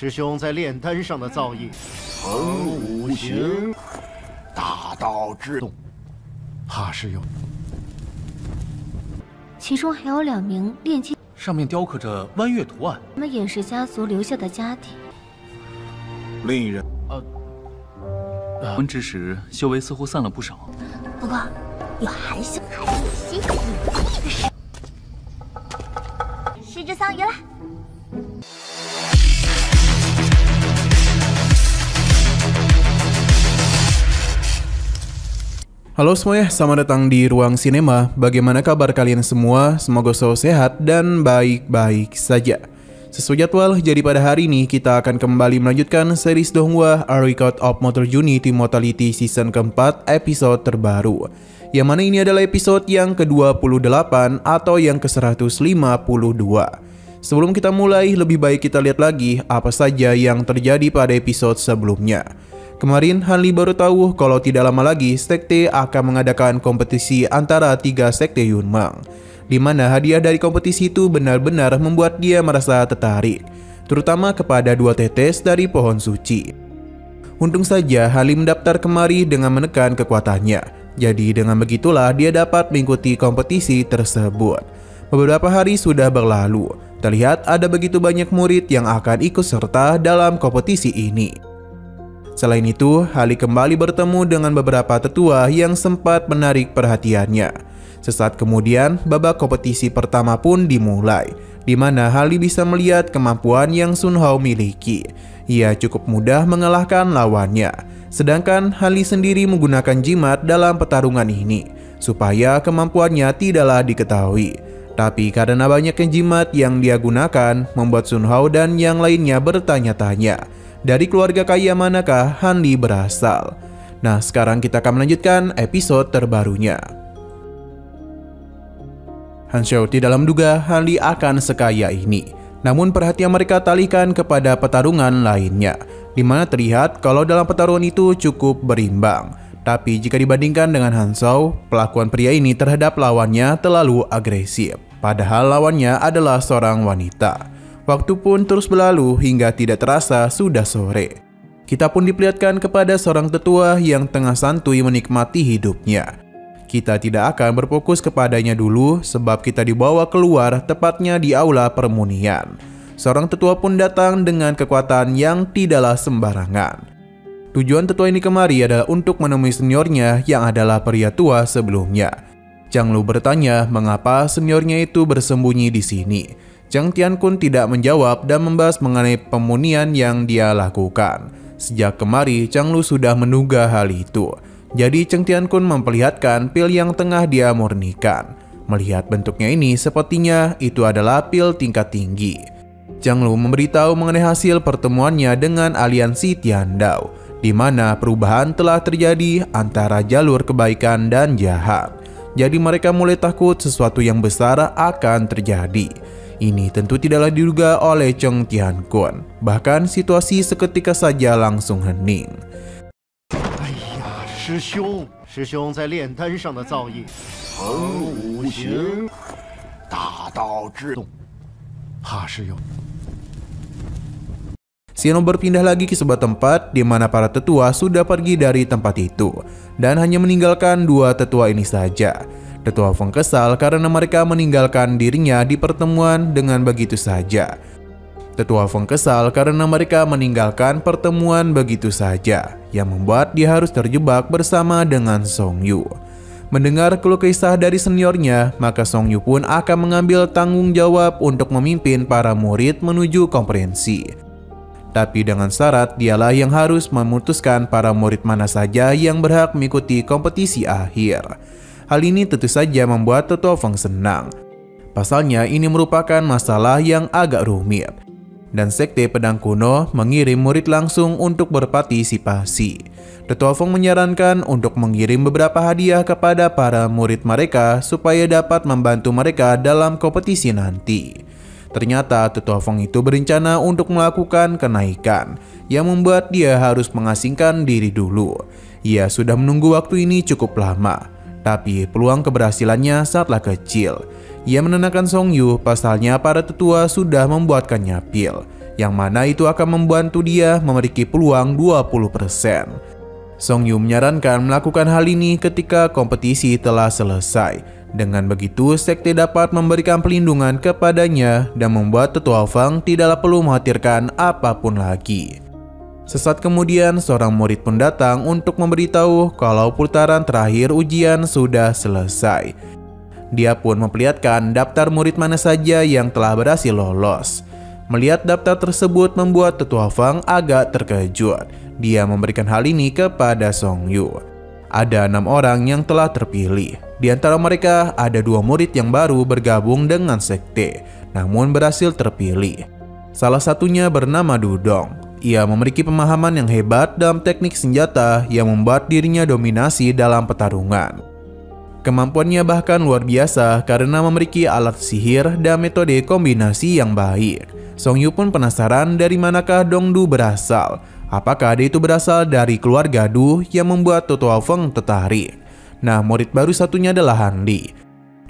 师兄在炼丹上的造诣，横五行，大道至动，怕是有。其中还有2名炼金，上面雕刻着弯月图案，他们也是家族留下的家底。另一人，婚之时修为似乎散了不少。不过，还有些隐蔽的事。失之桑榆了。Halo semuanya, selamat datang di Ruang Sinema. Bagaimana kabar kalian semua? Semoga selalu sehat dan baik-baik saja. Sesuai jadwal, jadi pada hari ini kita akan kembali melanjutkan series Donghua A Record of Mortal Unity Immortality Season keempat episode terbaru. Yang mana ini adalah episode yang ke-28 atau yang ke-152. Sebelum kita mulai, lebih baik kita lihat lagi apa saja yang terjadi pada episode sebelumnya. Kemarin Hanli baru tahu kalau tidak lama lagi Sekte akan mengadakan kompetisi antara 3 Sekte Yunmeng, di mana hadiah dari kompetisi itu benar-benar membuat dia merasa tertarik, terutama kepada 2 tetes dari pohon suci. Untung saja Hanli mendaftar kemari dengan menekan kekuatannya, jadi dengan begitulah dia dapat mengikuti kompetisi tersebut. Beberapa hari sudah berlalu, terlihat ada begitu banyak murid yang akan ikut serta dalam kompetisi ini. Selain itu, Hanli kembali bertemu dengan beberapa tetua yang sempat menarik perhatiannya. Sesaat kemudian, babak kompetisi pertama pun dimulai, di mana Hanli bisa melihat kemampuan yang Sun Hao miliki. Ia cukup mudah mengalahkan lawannya, sedangkan Hanli sendiri menggunakan jimat dalam pertarungan ini, supaya kemampuannya tidaklah diketahui. Tapi karena banyaknya jimat yang dia gunakan, membuat Sun Hao dan yang lainnya bertanya-tanya, dari keluarga kaya manakah Hanli berasal? Nah, sekarang kita akan melanjutkan episode terbarunya. Han Xiao tidak menduga Hanli akan sekaya ini. Namun perhatian mereka talihkan kepada pertarungan lainnya, di mana terlihat kalau dalam pertarungan itu cukup berimbang. Tapi jika dibandingkan dengan Han Xiao, pelakuan pria ini terhadap lawannya terlalu agresif. Padahal lawannya adalah seorang wanita. Waktu pun terus berlalu hingga tidak terasa sudah sore. Kita pun diperlihatkan kepada seorang tetua yang tengah santuy menikmati hidupnya. Kita tidak akan berfokus kepadanya dulu sebab kita dibawa keluar tepatnya di aula permunian. Seorang tetua pun datang dengan kekuatan yang tidaklah sembarangan. Tujuan tetua ini kemari adalah untuk menemui seniornya yang adalah pria tua sebelumnya. Zhang Lu bertanya mengapa seniornya itu bersembunyi di sini. Zhang Tiankun tidak menjawab dan membahas mengenai pemunian yang dia lakukan. Sejak kemari, Zhang Lu sudah menduga hal itu. Jadi Zhang Tiankun memperlihatkan pil yang tengah dia murnikan. Melihat bentuknya ini, sepertinya itu adalah pil tingkat tinggi. Zhang Lu memberitahu mengenai hasil pertemuannya dengan aliansi Tiandao, di mana perubahan telah terjadi antara jalur kebaikan dan jahat. Jadi mereka mulai takut sesuatu yang besar akan terjadi. Ini tentu tidaklah diduga oleh Zhang Tiankun. Bahkan situasi seketika saja langsung hening. 哎呀，师兄在炼丹上的造诣，横五行，大道至动，怕是有。 Xiano berpindah lagi ke sebuah tempat di mana para tetua sudah pergi dari tempat itu dan hanya meninggalkan 2 tetua ini saja. Tetua Feng kesal karena mereka meninggalkan dirinya di pertemuan dengan begitu saja. Tetua Feng kesal karena mereka meninggalkan pertemuan begitu saja, yang membuat dia harus terjebak bersama dengan Song Yu. Mendengar keluh kesah dari seniornya, maka Song Yu pun akan mengambil tanggung jawab untuk memimpin para murid menuju konferensi. Tapi dengan syarat dialah yang harus memutuskan para murid mana saja yang berhak mengikuti kompetisi akhir. Hal ini tentu saja membuat Tetua Feng senang. Pasalnya ini merupakan masalah yang agak rumit. Dan Sekte Pedang Kuno mengirim murid langsung untuk berpartisipasi. Tetua Feng menyarankan untuk mengirim beberapa hadiah kepada para murid mereka supaya dapat membantu mereka dalam kompetisi nanti. Ternyata Tetua Feng itu berencana untuk melakukan kenaikan yang membuat dia harus mengasingkan diri dulu. Ia sudah menunggu waktu ini cukup lama. Tapi peluang keberhasilannya sangatlah kecil. Ia menenangkan Song Yu, pasalnya para tetua sudah membuatkannya pil yang mana itu akan membantu dia memiliki peluang 20%. Song Yu menyarankan melakukan hal ini ketika kompetisi telah selesai. Dengan begitu, sekte dapat memberikan pelindungan kepadanya dan membuat Tetua Feng tidaklah perlu mengkhawatirkan apapun lagi. Sesaat kemudian, seorang murid pun datang untuk memberitahu kalau putaran terakhir ujian sudah selesai. Dia pun memperlihatkan daftar murid mana saja yang telah berhasil lolos. Melihat daftar tersebut membuat Tetua Feng agak terkejut. Dia memberikan hal ini kepada Song Yu. Ada 6 orang yang telah terpilih. Di antara mereka ada 2 murid yang baru bergabung dengan sekte, namun berhasil terpilih. Salah satunya bernama Dudong. Ia memiliki pemahaman yang hebat dalam teknik senjata yang membuat dirinya dominasi dalam pertarungan. Kemampuannya bahkan luar biasa karena memiliki alat sihir dan metode kombinasi yang baik. Song Yu pun penasaran dari manakah Dongdu berasal. Apakah dia itu berasal dari keluarga Du yang membuat Tetua Feng tertarik? Nah, murid baru satunya adalah Han Li.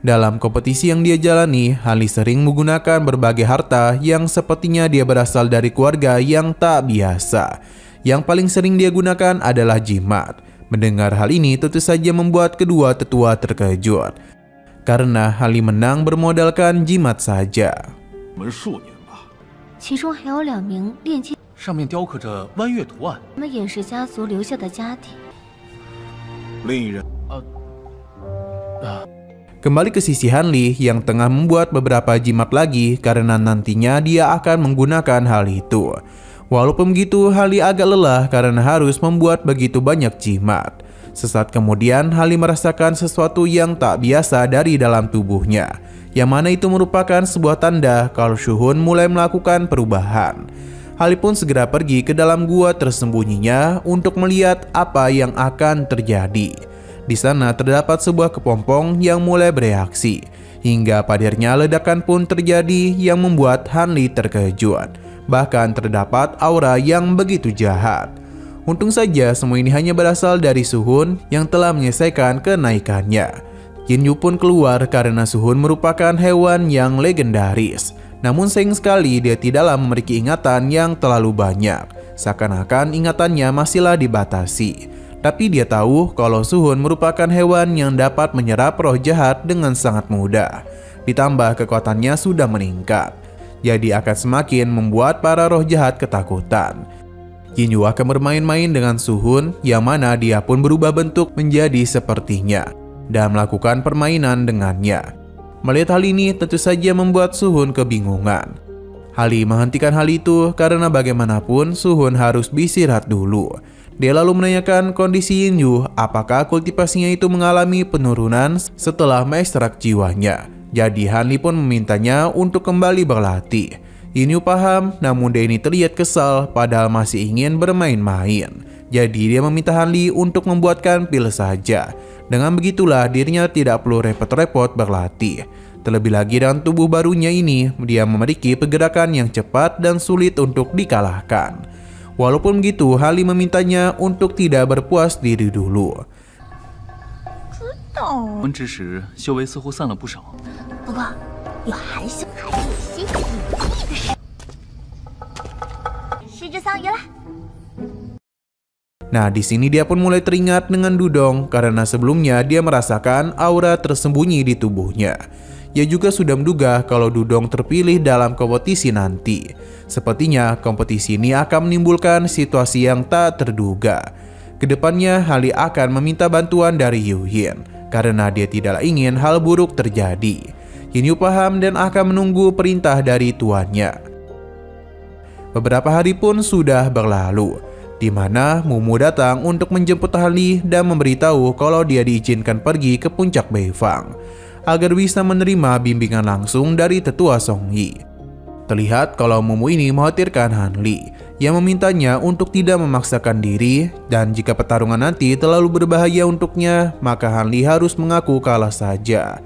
Dalam kompetisi yang dia jalani, Han Li sering menggunakan berbagai harta yang sepertinya dia berasal dari keluarga yang tak biasa. Yang paling sering dia gunakan adalah jimat. Mendengar hal ini tentu saja membuat kedua tetua terkejut. Karena Han Li menang bermodalkan jimat saja. 其中还有2名炼金，上面雕刻着弯月图案。他们也是家族留下的家底。另一人 Kembali ke sisi Han Li yang tengah membuat beberapa jimat lagi karena nantinya dia akan menggunakan hal itu. Walaupun begitu, Han Li agak lelah karena harus membuat begitu banyak jimat. Sesaat kemudian, Han Li merasakan sesuatu yang tak biasa dari dalam tubuhnya, yang mana itu merupakan sebuah tanda kalau Shuhun mulai melakukan perubahan. Han Li pun segera pergi ke dalam gua tersembunyinya untuk melihat apa yang akan terjadi. Di sana terdapat sebuah kepompong yang mulai bereaksi, hingga pada akhirnya ledakan pun terjadi yang membuat Han Li terkejut. Bahkan terdapat aura yang begitu jahat. Untung saja semua ini hanya berasal dari Suhun yang telah menyelesaikan kenaikannya. Yin Yu pun keluar karena Suhun merupakan hewan yang legendaris. Namun sayang sekali dia tidaklah memiliki ingatan yang terlalu banyak. Seakan-akan ingatannya masihlah dibatasi. Tapi dia tahu kalau Suhun merupakan hewan yang dapat menyerap roh jahat dengan sangat mudah. Ditambah kekuatannya sudah meningkat. Jadi akan semakin membuat para roh jahat ketakutan. Yin Yu akan bermain-main dengan Suhun yang mana dia pun berubah bentuk menjadi sepertinya dan melakukan permainan dengannya. Melihat hal ini tentu saja membuat Suhun kebingungan. Han Li menghentikan hal itu karena bagaimanapun Suhun harus beristirahat dulu. Dia lalu menanyakan kondisi Yin Yu apakah kultivasinya itu mengalami penurunan setelah mengekstrak jiwanya. Jadi Han Li pun memintanya untuk kembali berlatih. Yin Yu paham, namun dia ini terlihat kesal padahal masih ingin bermain-main. Jadi dia meminta Han Li untuk membuatkan pil saja. Dengan begitulah dirinya tidak perlu repot-repot berlatih. Terlebih lagi dengan tubuh barunya ini, dia memiliki pergerakan yang cepat dan sulit untuk dikalahkan. Walaupun begitu, Han Li memintanya untuk tidak berpuas diri dulu. 我们之时，修为似乎散了不少。不过，有还有些有意的事。是这桑榆了。 Nah, di sini dia pun mulai teringat dengan Dudong karena sebelumnya dia merasakan aura tersembunyi di tubuhnya. Ia juga sudah menduga kalau Dudong terpilih dalam kompetisi nanti. Sepertinya kompetisi ini akan menimbulkan situasi yang tak terduga. Kedepannya, Han Li akan meminta bantuan dari Yu Yin karena dia tidak ingin hal buruk terjadi. Yin Yu paham dan akan menunggu perintah dari tuannya. Beberapa hari pun sudah berlalu, di mana Mumu datang untuk menjemput Han Li dan memberitahu kalau dia diizinkan pergi ke puncak Beifang agar bisa menerima bimbingan langsung dari tetua Song Yi. Terlihat kalau Mumu ini mengkhawatirkan Han Li yang memintanya untuk tidak memaksakan diri dan jika pertarungan nanti terlalu berbahaya untuknya, maka Han Li harus mengaku kalah saja.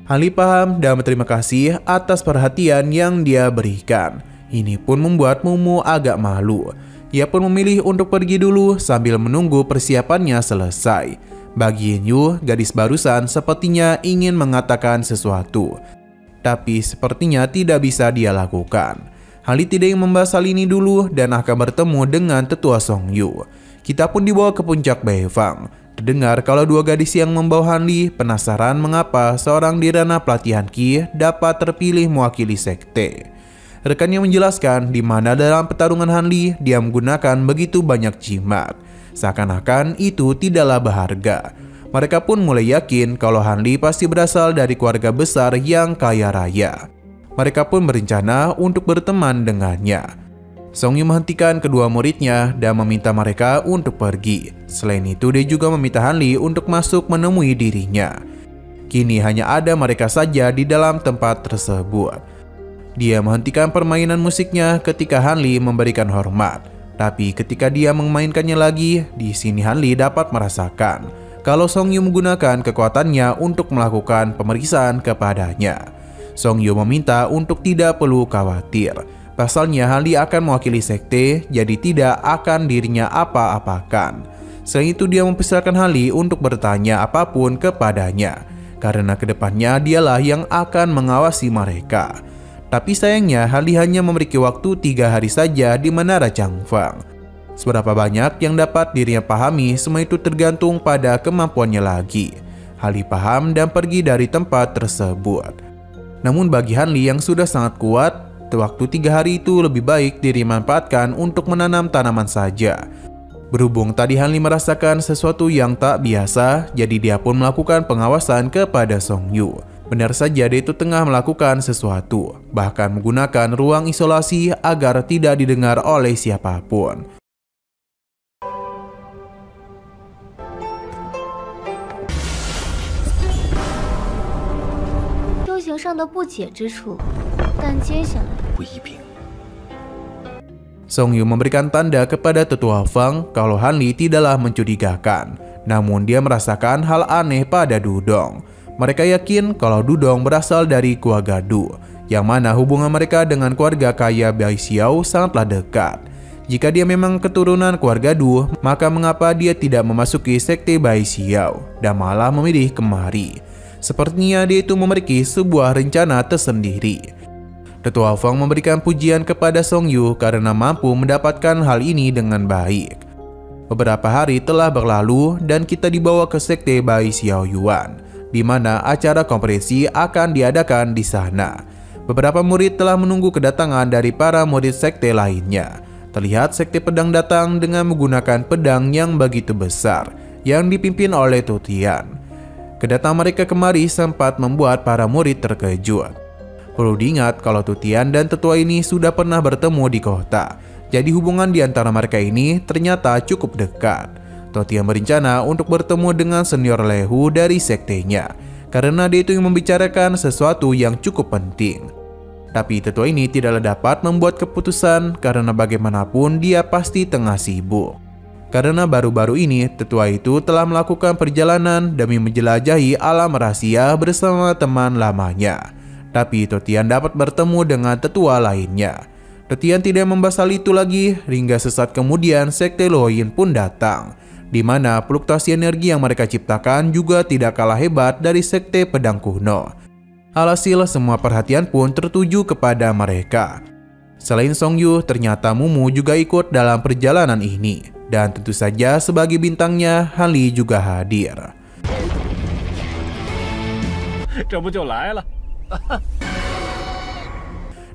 Han Li paham dan berterima kasih atas perhatian yang dia berikan. Ini pun membuat Mumu agak malu. Ia pun memilih untuk pergi dulu sambil menunggu persiapannya selesai. Bagi Yin Yu, gadis barusan sepertinya ingin mengatakan sesuatu, tapi sepertinya tidak bisa dia lakukan. Han Li tidak ingin membahas hal ini dulu dan akan bertemu dengan tetua Song Yu. Kita pun dibawa ke puncak Baifang. Terdengar kalau dua gadis yang membawa Han Li penasaran mengapa seorang di ranah pelatihan Qi dapat terpilih mewakili sekte. Rekannya menjelaskan di mana dalam pertarungan Han Li dia menggunakan begitu banyak jimat. Seakan-akan itu tidaklah berharga. Mereka pun mulai yakin kalau Han Li pasti berasal dari keluarga besar yang kaya raya. Mereka pun berencana untuk berteman dengannya. Song Yu menghentikan kedua muridnya dan meminta mereka untuk pergi. Selain itu, dia juga meminta Han Li untuk masuk menemui dirinya. Kini hanya ada mereka saja di dalam tempat tersebut. Dia menghentikan permainan musiknya ketika Han Li memberikan hormat. Tapi ketika dia memainkannya lagi, di sini Han Li dapat merasakan kalau Song Yu menggunakan kekuatannya untuk melakukan pemeriksaan kepadanya. Song Yu meminta untuk tidak perlu khawatir. Pasalnya Han Li akan mewakili sekte, jadi tidak akan dirinya apa-apakan. Selain itu dia mempersilahkan Han Li untuk bertanya apapun kepadanya, karena kedepannya dialah yang akan mengawasi mereka. Tapi sayangnya Han Li hanya memiliki waktu 3 hari saja di Menara Changfang. Seberapa banyak yang dapat dirinya pahami, semua itu tergantung pada kemampuannya lagi. Han Li paham dan pergi dari tempat tersebut. Namun bagi Han Li yang sudah sangat kuat, waktu 3 hari itu lebih baik dimanfaatkan untuk menanam tanaman saja. Berhubung tadi Han Li merasakan sesuatu yang tak biasa, jadi dia pun melakukan pengawasan kepada Song Yu. Benar saja dia itu tengah melakukan sesuatu, bahkan menggunakan ruang isolasi agar tidak didengar oleh siapapun. Song Yu memberikan tanda kepada tetua Fang kalau Han Li tidaklah mencurigakan. Namun dia merasakan hal aneh pada Dudong. Mereka yakin kalau Dudong berasal dari keluarga Du, yang mana hubungan mereka dengan keluarga kaya Bai Xiao sangatlah dekat. Jika dia memang keturunan keluarga Du, maka mengapa dia tidak memasuki sekte Bai Xiao dan malah memilih kemari? Sepertinya dia itu memiliki sebuah rencana tersendiri. Tetua Fang memberikan pujian kepada Song Yu karena mampu mendapatkan hal ini dengan baik. Beberapa hari telah berlalu dan kita dibawa ke sekte Bai Xiao Yuan, di mana acara konferensi akan diadakan di sana. Beberapa murid telah menunggu kedatangan dari para murid sekte lainnya. Terlihat sekte pedang datang dengan menggunakan pedang yang begitu besar, yang dipimpin oleh Tu Tian. Kedatangan mereka kemari sempat membuat para murid terkejut. Perlu diingat kalau Tu Tian dan tetua ini sudah pernah bertemu di kota. Jadi hubungan di antara mereka ini ternyata cukup dekat. Tu Tian berencana untuk bertemu dengan senior Lehu dari sektenya, karena dia itu yang membicarakan sesuatu yang cukup penting. Tapi tetua ini tidaklah dapat membuat keputusan karena bagaimanapun dia pasti tengah sibuk. Karena baru-baru ini tetua itu telah melakukan perjalanan demi menjelajahi alam rahasia bersama teman lamanya. Tapi Tu Tian dapat bertemu dengan tetua lainnya. Tu Tian tidak membahas hal itu lagi hingga sesaat kemudian sekte Loyin pun datang, di mana fluktuasi energi yang mereka ciptakan juga tidak kalah hebat dari sekte pedang kuno. Alhasil semua perhatian pun tertuju kepada mereka. Selain Song Yu, ternyata Mumu juga ikut dalam perjalanan ini. Dan tentu saja sebagai bintangnya, Han Li juga hadir.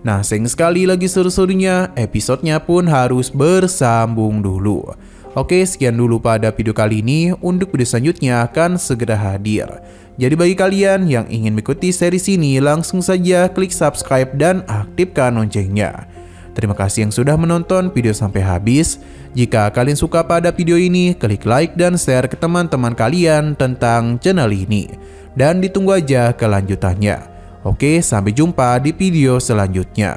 Nah, sayang sekali lagi seru-serunya, episodenya pun harus bersambung dulu. Oke, sekian dulu pada video kali ini. Untuk video selanjutnya akan segera hadir. Jadi bagi kalian yang ingin mengikuti series ini, langsung saja klik subscribe dan aktifkan loncengnya. Terima kasih yang sudah menonton video sampai habis. Jika kalian suka pada video ini, klik like dan share ke teman-teman kalian tentang channel ini. Dan ditunggu aja kelanjutannya. Oke, sampai jumpa di video selanjutnya.